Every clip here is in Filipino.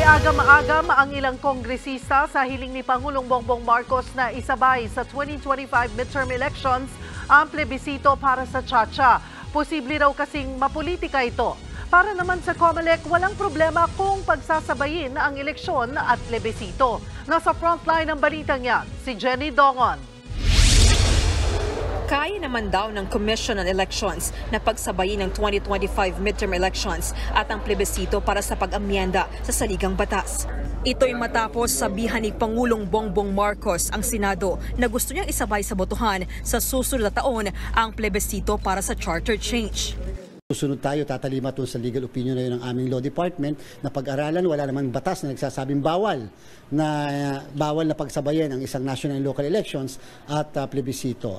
Nag-agam-agam ang ilang kongresista sa hiling ni Pangulong Bongbong Marcos na isabay sa 2025 midterm elections ang plebisito para sa Chacha. Posible raw kasing mapolitika ito. Para naman sa COMELEC, walang problema kung pagsasabayin ang eleksyon at plebisito. Nasa frontline ng balitang yan, si Jenny Dongon. Kaya naman daw ng Commission on Elections na pagsabayin ng 2025 midterm elections at ang plebisito para sa pag-amyenda sa saligang batas. Ito'y matapos sabihan ni Pangulong Bongbong Marcos ang Senado na gusto niyang isabay sa botohan sa susunod na taon ang plebisito para sa charter change. Susunod tayo, tatalima doon sa legal opinion na yun ng aming law department na pag-aralan, wala namang batas na nagsasabing bawal na pagsabayan ang isang national and local elections at plebisito.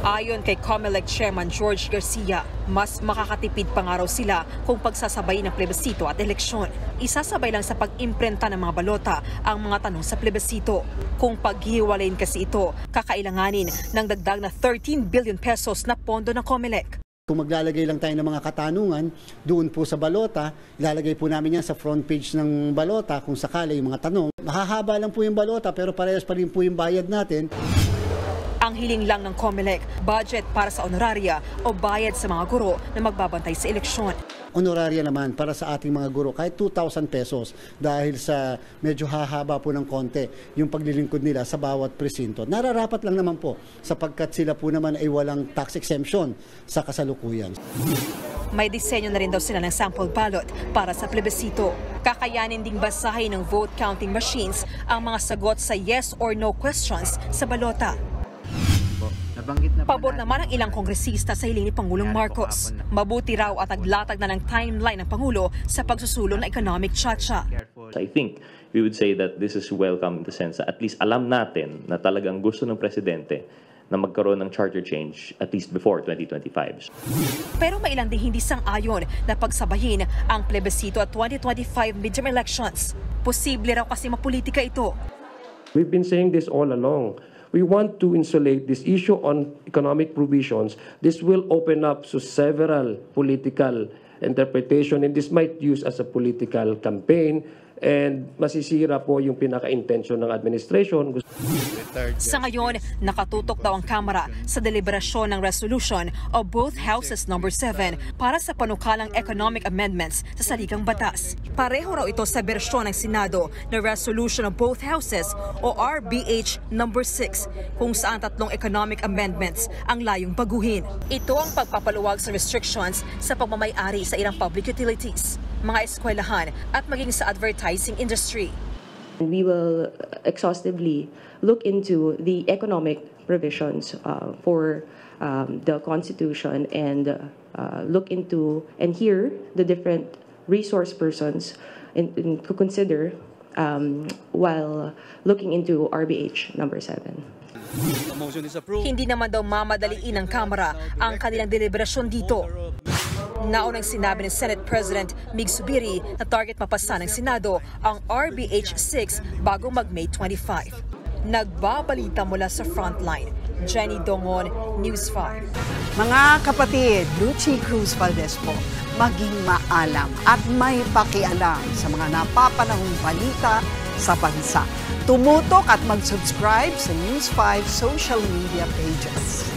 Ayon kay COMELEC Chairman George Garcia, mas makakatipid pa nga raw sila kung pagsasabayin ng plebisito at eleksyon. Isasabay lang sa pag-imprenta ng mga balota ang mga tanong sa plebisito. Kung paghiwalayin kasi ito, kakailanganin ng dagdag na 13 billion pesos na pondo ng COMELEC. Kung maglalagay lang tayo ng mga katanungan doon po sa balota, ilalagay po namin yan sa front page ng balota kung sakali yung mga tanong. Mahahaba lang po yung balota pero parehas pa rin po yung bayad natin. Ang hiling lang ng COMELEC, budget para sa honoraria o bayad sa mga guro na magbabantay sa eleksyon. Honoraria naman para sa ating mga guro kahit 2,000 pesos dahil sa medyo hahaba po ng konti yung paglilingkod nila sa bawat presinto. Nararapat lang naman po sapagkat sila po naman ay walang tax exemption sa kasalukuyan. May disenyo na rin daw sila ng sample ballot para sa plebisito. Kakayanin ding basahin ng vote counting machines ang mga sagot sa yes or no questions sa balota. Pabor naman ang ilang kongresista sa hiling ni Pangulong Marcos. Mabuti raw at naglatag na ng timeline ng Pangulo sa pagsusulong ng economic chacha. I think we would say that this is welcome in the sense that at least alam natin na talagang gusto ng presidente na magkaroon ng charter change at least before 2025. Pero may ilang din hindi sang-ayon na pagsabayin ang plebisito at 2025 midterm elections. Posible raw kasi mapolitika ito. We've been saying this all along. We want to insulate this issue on economic provisions. This will open up to several political interpretation and this might use as a political campaign and masisira po yung pinaka-intention ng administration. Sa ngayon, nakatutok daw ang Kamara sa deliberasyon ng resolution o both houses number 7 para sa panukalang economic amendments sa saligang batas. Pareho raw ito sa bersyon ng Senado na resolution of both houses o RBH number 6 kung saan tatlong economic amendments ang layong baguhin. Ito ang pagpapaluwag sa restrictions sa pagmamay-ari sa ilang public utilities, mga eskwelahan at maging sa advertising industry. We will exhaustively look into the economic provisions for the Constitution and look into and hear the different resource persons to consider while looking into RBH number 7. Hindi naman daw mamadaliin ng Kamara ang kanilang deliberasyon dito. Naunang sinabi ng Senate President Mig Zubiri na target mapasa ng Senado ang RBH 6 bago mag-May 25. Nagbabalita mula sa Frontline, Jenny Dongon, News 5. Mga kapatid, Lucy Cruz Valdez po, maging maalam at may pakialam sa mga napapanahong balita sa bansa. Tumutok at mag-subscribe sa News 5 social media pages.